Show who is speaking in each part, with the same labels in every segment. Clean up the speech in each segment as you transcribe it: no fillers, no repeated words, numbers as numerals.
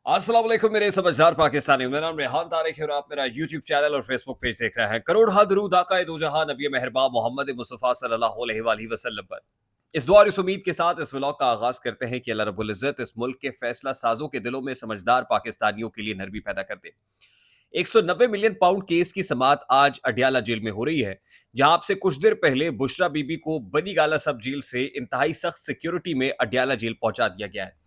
Speaker 1: अस्सलाम वालेकुम मेरे समझदार पाकिस्तानी। मेरा नाम रेहान तारिक है और आप मेरा यूट्यूब चैनल और फेसबुक पेज देख रहे हैं। करोड़ हा दरूद आका दो जहां नबी मेहरबान मोहम्मद मुस्तफ़ा सल्लल्लाहु अलैहि वसल्लम पर। इस दुआ और इस उम्मीद के साथ इस व्लॉग का आगाज करते हैं कि अल्लाह रब्बुल इज्जत इस मुल्क के फैसला साजों के दिलों में समझदार पाकिस्तानियों के लिए नरमी पैदा कर दे। 190 मिलियन पाउंड केस की समात आज अडियाला जेल में हो रही है, जहां आपसे कुछ देर पहले बुशरा बीबी को बनी गाला सब जेल से इंतहाई सख्त सिक्योरिटी में अडियाला जेल पहुंचा दिया गया है।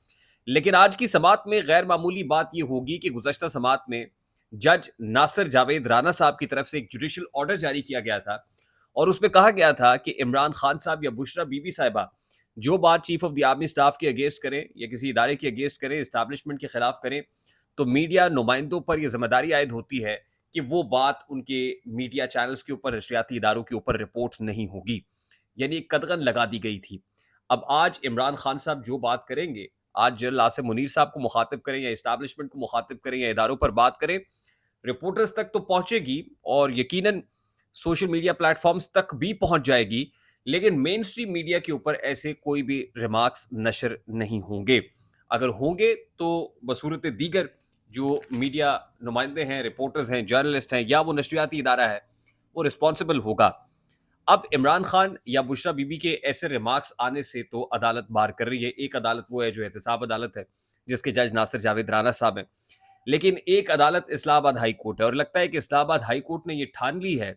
Speaker 1: लेकिन आज की समात में गैर मामूली बात यह होगी कि गुज़श्ता समात में जज नासिर जावेद राना साहब की तरफ से एक जुडिशियल ऑर्डर जारी किया गया था और उसमें कहा गया था कि इमरान खान साहब या बुशरा बीबी साहिबा जो बात chief of the army staff के अगेंस्ट करें या किसी इदारे के अगेंस्ट करें, इस्टेब्लिशमेंट के खिलाफ करें, तो मीडिया नुमाइंदों पर यह जिम्मेदारी आयद होती है कि वो बात उनके मीडिया चैनल्स के ऊपर, नशरियाती इदारों के ऊपर रिपोर्ट नहीं होगी। यानी एक कदगन लगा दी गई थी। अब आज इमरान खान साहब जो बात करेंगे, आज जनरल आसिम मुनीर साहब को मुखातिब करें या इस्टेब्लिशमेंट को मुखातिब करें या इदारों पर बात करें, रिपोर्टर्स तक तो पहुंचेगी और यकीनन सोशल मीडिया प्लेटफॉर्म्स तक भी पहुंच जाएगी, लेकिन मेन स्ट्रीम मीडिया के ऊपर ऐसे कोई भी रिमार्क्स नशर नहीं होंगे। अगर होंगे तो बसूरत दीगर जो मीडिया नुमाइंदे हैं, रिपोर्टर्स हैं, जर्नलिस्ट हैं या वो नशरियाती इदारा है, वो रिस्पॉन्सिबल होगा। अब इमरान खान या बुशरा बीबी के ऐसे रिमार्क्स आने से तो अदालत बार कर रही है। एक अदालत वो है जो एहतसाब अदालत है, जिसके जज नासिर जावेद राना साहब हैं, लेकिन एक अदालत इस्लामाबाद हाई कोर्ट है और लगता है कि इस्लामाबाद हाई कोर्ट ने ये ठान ली है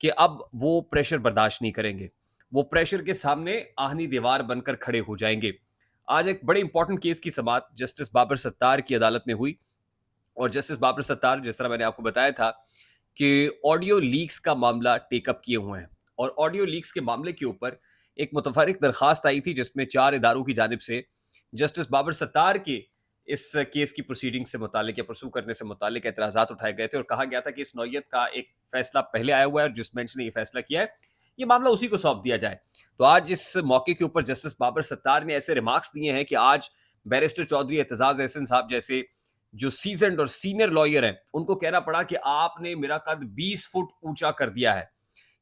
Speaker 1: कि अब वो प्रेशर बर्दाश्त नहीं करेंगे। वो प्रेशर के सामने आहनी दीवार बनकर खड़े हो जाएंगे। आज एक बड़े इंपॉर्टेंट केस की समात जस्टिस बाबर सत्तार की अदालत में हुई और जस्टिस बाबर सत्तार, जिस तरह मैंने आपको बताया था कि ऑडियो लीक्स का मामला टेकअप किए हुए हैं और ऑडियो लीक्स के मामले के ऊपर एक मुतफरिक दरखास्त आई थी जिसमें 4 इदारों की जानिब से जस्टिस बाबर सत्तार के इस केस की प्रोसीडिंग से मुतालिक या परसू करने से मुतालिक एतराज़ात उठाए गए थे और कहा गया था कि इस नौयत का एक फैसला पहले आया हुआ है और जिस बेंच ने ये फैसला किया है, ये मामला उसी को सौंप दिया जाए। तो आज इस मौके के ऊपर जस्टिस बाबर सत्तार ने ऐसे रिमार्क्स दिए हैं कि आज बैरिस्टर चौधरी एतजाज एहसन साहब जैसे जो सीजन्ड और सीनियर लॉयर हैं, उनको कहना पड़ा कि आपने मेरा कद 20 फुट ऊंचा कर दिया है।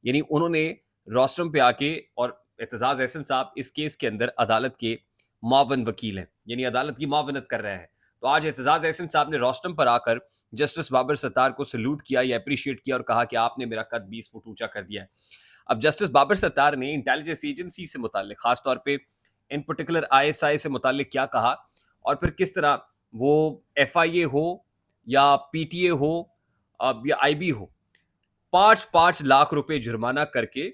Speaker 1: यानी उन्होंने रोस्टम पे आके, और एतजाज एहसन साहब इस केस के अंदर अदालत के मावन वकील हैं, यानी अदालत की मावनत कर रहे हैं। तो आज एतजाज एहसन साहब ने रोस्टम पर आकर जस्टिस बाबर सत्तार को सल्यूट किया या अप्रिशिएट किया और कहा कि आपने मेरा कद 20 फुट ऊंचा कर दिया है। अब जस्टिस बाबर सत्तार ने इंटेलिजेंस एजेंसी से मुतालिक, खासतौर पे इन पर्टिकुलर आईएसआई से मुतालिक क्या कहा और फिर किस तरह वो एफआईए हो या पीटीए हो या आईबी हो, 5-5 लाख रुपए जुर्माना करके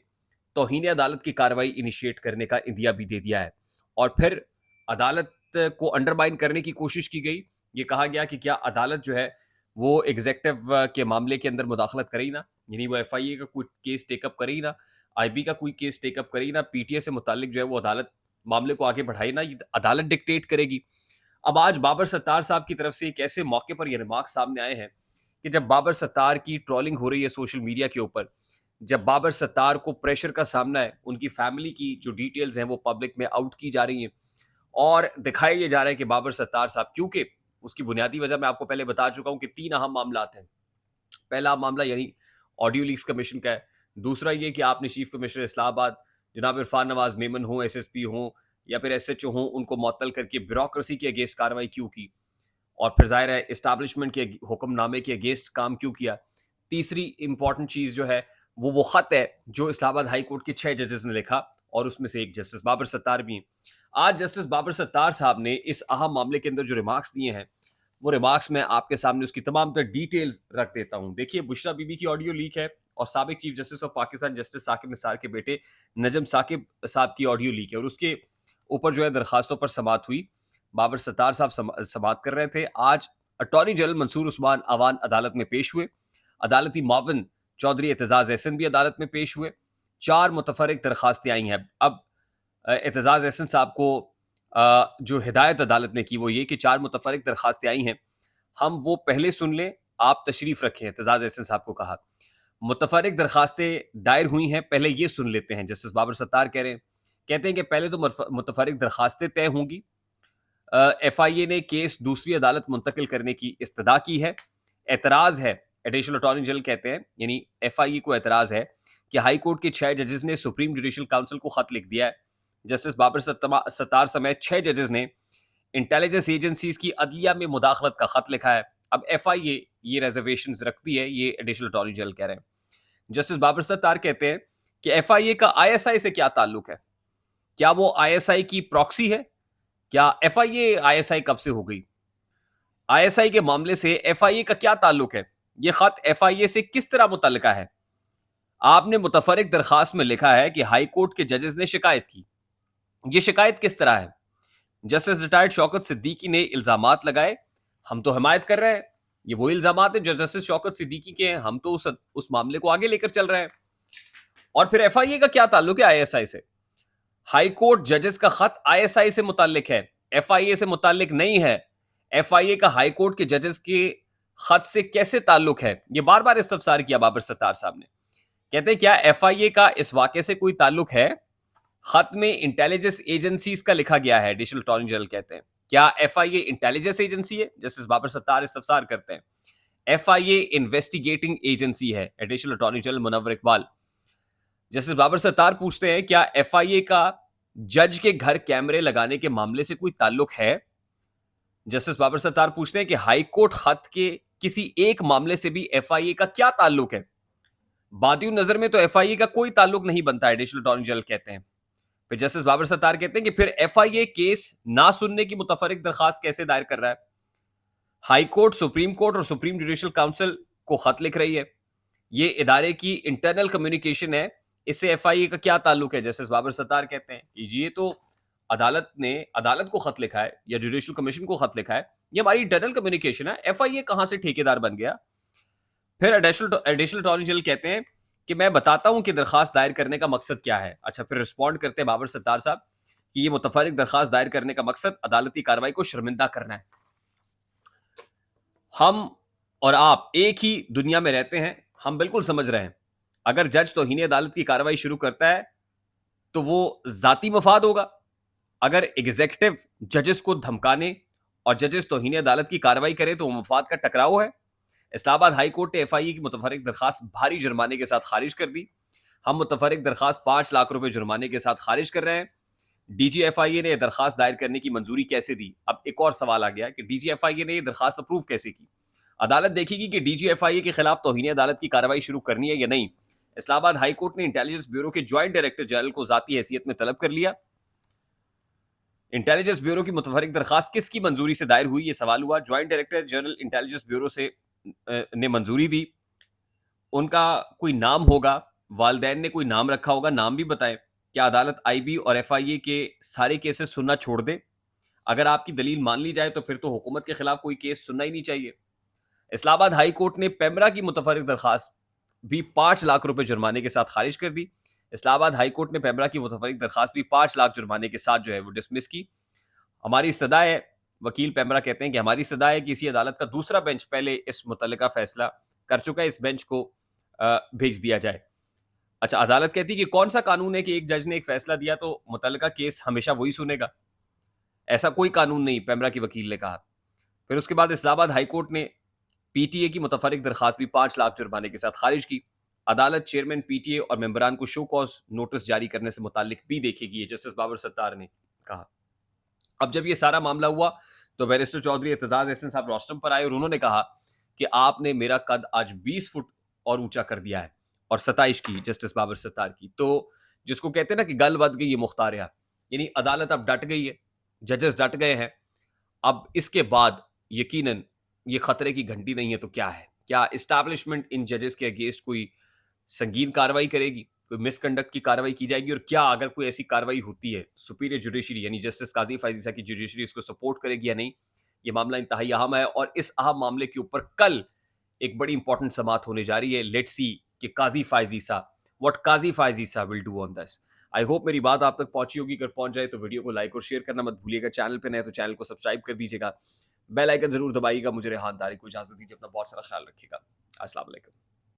Speaker 1: तौहीन अदालत की कार्रवाई इनिशिएट करने का इंदिया भी दे दिया है। और फिर अदालत को अंडरमाइन करने की कोशिश की गई। ये कहा गया कि क्या अदालत जो है वो एग्जेक्टिव के मामले के अंदर मुदाखलत करे ही ना, यानी वो एफआईए का कोई केस टेकअप करे ही ना, आईबी का कोई केस टेकअप करे ही ना, पीटीए से मुतालिक जो है वो अदालत मामले को आगे बढ़ाई ना, ये अदालत डिक्टेट करेगी। अब आज बाबर सत्तार साहब की तरफ से एक ऐसे मौके पर ये रिमार्क सामने आए हैं कि जब बाबर सत्तार की ट्रोलिंग हो रही है सोशल मीडिया के ऊपर, जब बाबर सत्तार को प्रेशर का सामना है, उनकी फैमिली की जो डिटेल्स हैं वो पब्लिक में आउट की जा रही हैं और दिखाया ये जा रहा है कि बाबर सत्तार साहब, क्योंकि उसकी बुनियादी वजह मैं आपको पहले बता चुका हूं कि 3 अहम मामला हैं। पहला मामला यानी ऑडियो लीक्स कमीशन का है। दूसरा ये कि आपने चीफ कमिश्नर इस्लामाबाद जनाब इरफान नवाज मेमन हो, एसएसपी हो या फिर एसएचओ हो, उनको मुअत्तल करके ब्यूरोक्रेसी के अगेंस्ट कार्रवाई क्यों की और फिर जाहिर है इस्टेब्लिशमेंट के हुक्मनामे के अगेंस्ट काम क्यों किया। तीसरी इंपॉर्टेंट चीज जो है वो खत है जो इस्लामाबाद हाई कोर्ट के 6 जजेस ने लिखा और उसमें से एक जस्टिस बाबर सत्तार भी हैं। आज जस्टिस बाबर सत्तार साहब ने इस अहम मामले के अंदर जो रिमार्क्स दिए हैं, वो रिमार्क्स मैं आपके सामने उसकी तमाम तर डिटेल्स रख देता हूं। देखिए, बुशरा बीबी की ऑडियो लीक है और साबिक chief justice of Pakistan justice Saqib Nisar के बेटे नजम साकिब साहब की ऑडियो लीक है और उसके ऊपर जो है दरखास्तों पर समात हुई। बाबर सत्तार साहब समात कर रहे थे। आज अटॉर्नी जनरल मंसूर उस्मान अवान अदालत में पेश हुए। अदालती मावन चौधरी एतजाज एहसन भी अदालत में पेश हुए। 4 मुतफरिक दरखास्तें आई हैं। अब एतजाज एहसन साहब को जो हिदायत अदालत ने की वो ये कि 4 मुतफरिक दरखास्तें आई हैं, हम वो पहले सुन लें, आप तशरीफ रखें। एतजाज एहसन साहब को कहा मुतफरिक दरखास्तें दायर हुई हैं, पहले ये सुन लेते हैं। जस्टिस बाबर सत्तार कह रहे हैं, कहते हैं कि पहले तो मुतफरिक दरखास्तें तय होंगी। एफआईए ने केस दूसरी अदालत मुंतकिल करने की इस्तदा की है। एतराज़ है, एडिशनल अटॉर्नी जनरल कहते हैं, यानी एफआईए को एतराज़ है कि हाई कोर्ट के 6 जजेस ने सुप्रीम जुडिशल काउंसिल को खत लिख दिया है। जस्टिस बाबर सत्तार समेत 6 जजेस ने इंटेलिजेंस एजेंसीज की अदलिया में मुदाखलत का खत लिखा है। अब एफआईए ये रिजर्वेशंस रखती है, ये एडिशनल अटॉर्नी जनरल कह रहे हैं। जस्टिस बाबर सत्तार कहते हैं कि एफआईए का आईएसआई से क्या ताल्लुक है? क्या वो आईएसआई की प्रॉक्सी है? क्या एफआईए आईएसआई कब से हो गई? आईएसआई के मामले से एफआईए का क्या ताल्लुक है? ये खत एफआईए से किस तरह मुतल्लिका है? आपने मुतफरिक दरखास्त में लिखा है कि हाई कोर्ट के जजेस ने शिकायत की। ये शिकायत किस तरह है? जस्टिस रिटायर्ड शौकत सिद्दीकी ने इल्जामात लगाए, हम तो हिमायत कर रहे हैं। ये वो इल्जामात है जो जस्टिस शौकत सिद्दीकी के हैं, हम तो उस मामले को आगे लेकर चल रहे हैं। और फिर एफआईए का क्या ताल्लुक है आईएसआई से? हाई कोर्ट जजेस का खत आईएसआई से मुताल्लिक है, एफआईए से मुताल्लिक नहीं है। एफआईए का हाई कोर्ट के जजेस के खत से कैसे ताल्लुक है? ये बार बार इस्तफसार किया बाबर सत्तार साहब ने। कहते हैं क्या एफआईए का इस वाकये से कोई ताल्लुक है? खत में इंटेलिजेंस एजेंसीज का लिखा गया है, एडिशनल अटॉर्नी जनरल कहते हैं। क्या एफआईए इंटेलिजेंस एजेंसी है? जस्टिस बाबर सत्तार इस्तफसार करते हैं। एफआईए इन्वेस्टिगेटिंग एजेंसी है, additional attorney general Munawwar Iqbal. Justice Babar Sattar पूछते हैं क्या एफआईए का जज के घर कैमरे लगाने के मामले से कोई ताल्लुक है? जस्टिस बाबर सत्तार पूछते हैं कि हाई कोर्ट खत के किसी एक मामले से भी एफआईए का क्या ताल्लुक है? बादियों नजर में तो एफआईए का कोई ताल्लुक नहीं बनता, एडिशनल अटॉर्नी जनरल कहते हैं। फिर जस्टिस बाबर सत्तार कहते हैं कि फिर एफआईए केस ना सुनने की मुतफरिक दरखास्त कैसे दायर कर रहा है? हाई कोर्ट, सुप्रीम कोर्ट और सुप्रीम जुडिशल काउंसिल को खत लिख रही है। ये इदारे की इंटरनल कम्युनिकेशन है, इससे एफआईए का क्या ताल्लुक है? जस्टिस बाबर सत्तार कहते हैं कि ये तो अदालत ने अदालत को खत लिखा है या जुडिशल कमीशन को खत लिखा है, ये हमारी इंटरनल कम्युनिकेशन है, एफआईए कहां से ठेकेदार बन गया? फिर एडिशनल अटॉर्नी जनरल कहते हैं कि मैं बताता हूं कि दरखास्त दायर करने का मकसद क्या है। अच्छा, फिर रिस्पॉन्ड करते हैं बाबर सत्तार साहब कि ये मुतफरिक दरखास्त दायर करने का मकसद अदालती कार्रवाई को शर्मिंदा करना है। हम और आप एक ही दुनिया में रहते हैं, हम बिल्कुल समझ रहे हैं। अगर जज तौहीन अदालत की कार्रवाई शुरू करता है तो वो जाती मफाद होगा। अगर एग्जीक्यूटिव जजेस को धमकाने और जजेस तौहीन अदालत की कार्रवाई करें तो वो मफाद का टकराव है। इस्लामाबाद हाई कोर्ट ने एफआईए की मुतफरिक दरखास्त भारी जुर्माने के साथ खारिज कर दी। हम मुतफरिक दरखास्त 5 लाख रुपए जुर्माने के साथ खारिज कर रहे हैं। डीजीएफआईए ने दरखास्त दायर करने की मंजूरी कैसे दी? अब एक और सवाल आ गया कि डीजीएफआईए ने दरखास्त अप्रूव कैसे की? अदालत देखेगी कि डीजीएफआईए के खिलाफ तौहीन अदालत की कार्रवाई शुरू करनी है या नहीं। इस्लामाबाद हाई कोर्ट ने इंटेलिजेंस ब्यूरो के ज्वाइंट डायरेक्टर जनरल को जाती हैसियत में तलब कर लिया। इंटेलिजेंस ब्यूरो की मुतफरिक दरखास्त किसकी मंजूरी से दायर हुई? ये सवाल हुआ। Joint director general intelligence bureau से ने मंजूरी दी। उनका कोई नाम होगा, वालदैन ने कोई नाम रखा होगा, नाम भी बताएं। क्या अदालत आईबी और एफआईए के सारे केसेस सुनना छोड़ दे? अगर आपकी दलील मान ली जाए तो फिर तो हुकूमत के खिलाफ कोई केस सुनना ही नहीं चाहिए। इस्लामाबाद हाई कोर्ट ने पेमरा की मुतफरिक दरखास्त भी 5 लाख रुपए जुर्माने के साथ खारिज कर दी। इस्लामाबाद हाई कोर्ट ने पेमरा की मुतफरिक दरखास्त भी 5 लाख जुर्माने के साथ जो है वो डिसमिस की। हमारी सदा है, वकील पेमरा कहते हैं कि हमारी सदा है कि इसी अदालत का दूसरा बेंच पहले इस मुतल्लिका फैसला कर चुका है, इस बेंच को भेज दिया जाए। अच्छा, अदालत कहती है कि कौन सा कानून है कि एक जज ने एक फैसला दिया तो मुतल्लिका केस हमेशा वही सुनेगा? ऐसा कोई कानून नहीं, पेमरा की वकील ने कहा। फिर उसके बाद इस्लामाबाद हाई कोर्ट ने पीटीए की मुतफरिक दरखास्त भी 5 लाख जुर्माने के साथ खारिज की। अदालत चेयरमैन पीटीए और मेंबरान को शो कॉज नोटिस जारी करने से मुतालिक भी देखेगी, जस्टिस बाबर सत्तार ने कहा। अब जब ये सारा मामला हुआ तो बैरिस्टर चौधरी एतजाज एहसन साहब रोस्टम पर आए और उन्होंने कहा कि आपने मेरा कद आज 20 फुट और ऊंचा कर दिया है, और सताइश की जस्टिस बाबर सत्तार की। तो जिसको कहते हैं ना कि गल बद गई ये मुख्तारिया, यानी अदालत अब डट गई है, जजेस डट गए हैं। अब इसके बाद यकीनन ये खतरे की घंटी नहीं है तो क्या है? क्या इस्टेब्लिशमेंट इन जजेस के अगेंस्ट कोई संगीन कार्रवाई करेगी, कोई मिसकंडक्ट की कार्रवाई की जाएगी? और क्या अगर कोई ऐसी कार्रवाई होती है, सुपीरियर जुडिशरी यानी जस्टिस काजी फायजीसा की जुडिशरी इसको सपोर्ट करेगी या नहीं? ये मामला इंतहाई अहम है और इस अहम मामले के ऊपर कल एक बड़ी इंपॉर्टेंट समात होने जा रही है। लेट्स सी कि काजी फायजीसा, व्हाट काजी फायजीसा will do on this. I hope मेरी बात आप तक पहुंची होगी। अगर पहुंच जाए तो वीडियो को लाइक और शेयर करना मत भूलिएगा। चैनल पे नए तो चैनल को सब्सक्राइब कर दीजिएगा, बेल आइकन जरूर दबाइएगा। मुझे रेहान तारिक को इजाजत दीजिए, अपना बहुत सारा ख्याल रखिएगा। अस्सलाम वालेकुम।